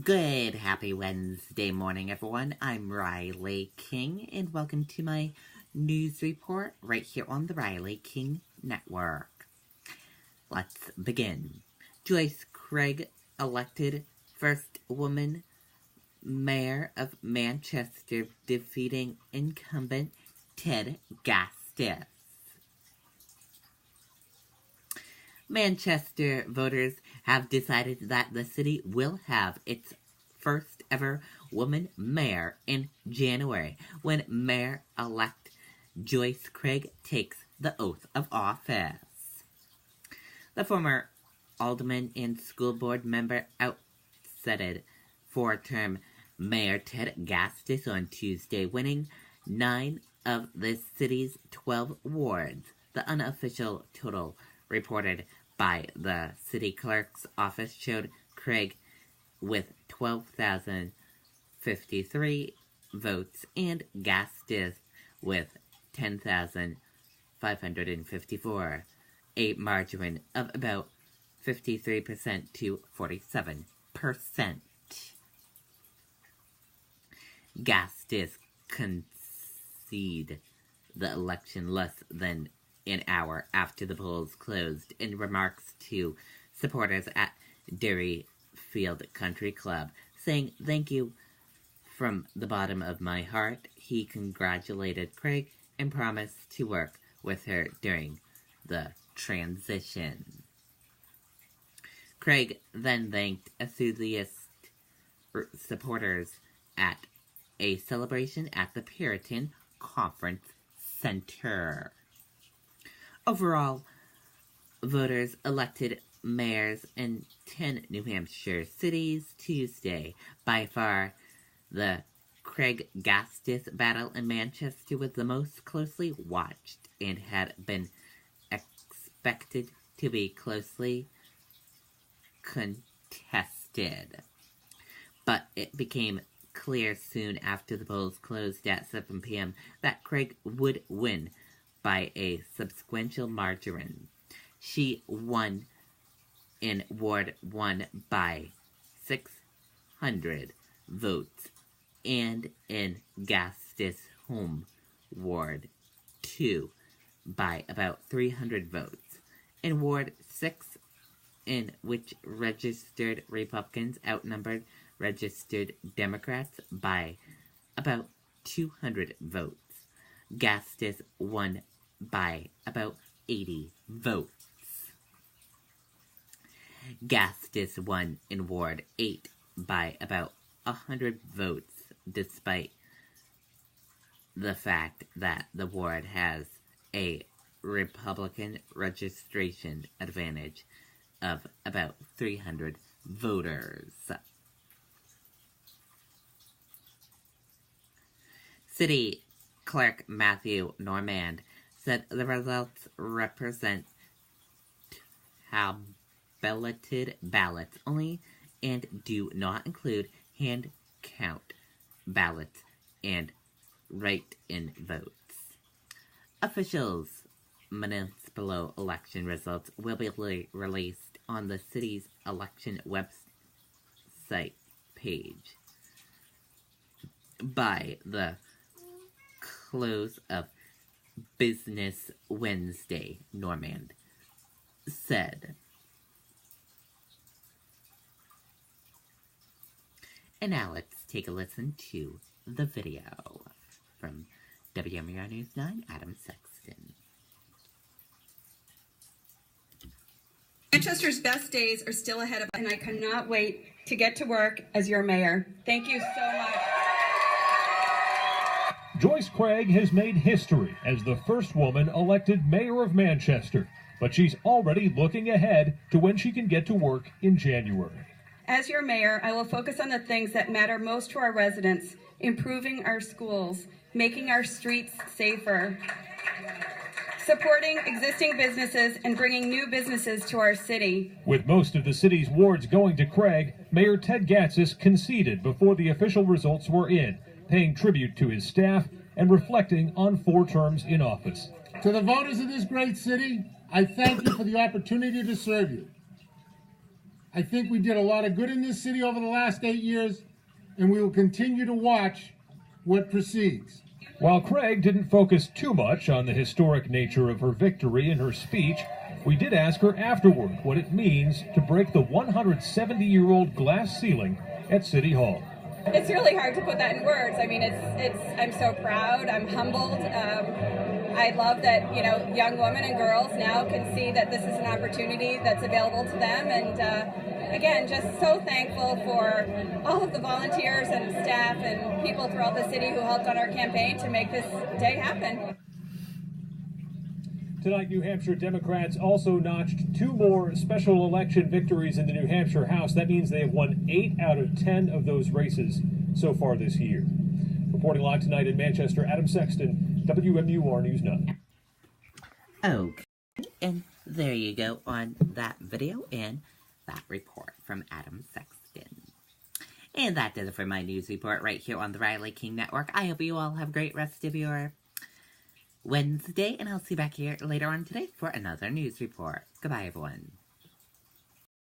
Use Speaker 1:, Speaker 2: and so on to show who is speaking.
Speaker 1: Good, happy Wednesday morning, everyone. I'm Riley King, and welcome to my news report right here on the Riley King Network. Let's begin. Joyce Craig elected first woman mayor of Manchester, defeating incumbent Ted Gatsas. Manchester voters have decided that the city will have its first ever woman mayor in January, when Mayor-elect Joyce Craig takes the oath of office. The former alderman and school board member ousted four-term Mayor Ted Gatsas on Tuesday, winning 9 of the city's 12 wards. The unofficial total reported by the city clerk's office showed Craig with 12,053 votes and Gatsas with 10,554, a margin of about 53% to 47%. Gatsas conceded the election less than an hour after the polls closed. In remarks to supporters at Derry Field Country Club, saying thank you from the bottom of my heart, he congratulated Craig and promised to work with her during the transition. Craig then thanked enthusiast supporters at a celebration at the Puritan Conference Center. Overall, voters elected mayors in 10 New Hampshire cities Tuesday. By far, the Craig-Gatsas battle in Manchester was the most closely watched and had been expected to be closely contested. But it became clear soon after the polls closed at 7 p.m. that Craig would win by a substantial margin. She won in Ward 1 by 600 votes and in Gatsas' home Ward 2 by about 300 votes. In Ward 6, in which registered Republicans outnumbered registered Democrats by about 200 votes, Gatsas won by about 80 votes. Gatsas won in Ward 8 by about 100 votes, despite the fact that the ward has a Republican registration advantage of about 300 voters. City Clerk Matthew Normand said the results represent tabulated ballots only and do not include hand count ballots and write-in votes. Officials' municipal election results will be released on the city's election website page by the close of business Wednesday, Normand said. And now let's take a listen to the video from WMER News 9, Adam Sexton.
Speaker 2: Manchester's best days are still ahead of us, and I cannot wait to get to work as your mayor. Thank you so much.
Speaker 3: Joyce Craig has made history as the first woman elected mayor of Manchester, but she's already looking ahead to when she can get to work in January.
Speaker 2: As your mayor, I will focus on the things that matter most to our residents, improving our schools, making our streets safer, supporting existing businesses, and bringing new businesses to our city.
Speaker 3: With most of the city's wards going to Craig, Mayor Ted Gatsas conceded before the official results were in, paying tribute to his staff and reflecting on 4 terms in office.
Speaker 4: To the voters of this great city, I thank you for the opportunity to serve you. I think we did a lot of good in this city over the last 8 years, and we will continue to watch what proceeds.
Speaker 3: While Craig didn't focus too much on the historic nature of her victory in her speech, we did ask her afterward what it means to break the 170-year-old glass ceiling at City Hall.
Speaker 2: It's really hard to put that in words. I mean, I'm so proud. I'm humbled. I love that, young women and girls now can see that this is an opportunity that's available to them. And again, just so thankful for all of the volunteers and staff and people throughout the city who helped on our campaign to make this day happen.
Speaker 3: Tonight, New Hampshire Democrats also notched 2 more special election victories in the New Hampshire House. That means they have won 8 out of 10 of those races so far this year. Reporting live tonight in Manchester, Adam Sexton, WMUR News 9.
Speaker 1: Okay, and there you go on that video and that report from Adam Sexton. And that does it for my news report right here on the Riley King Network. I hope you all have a great rest of your Wednesday, and I'll see you back here later on today for another news report. Goodbye, everyone.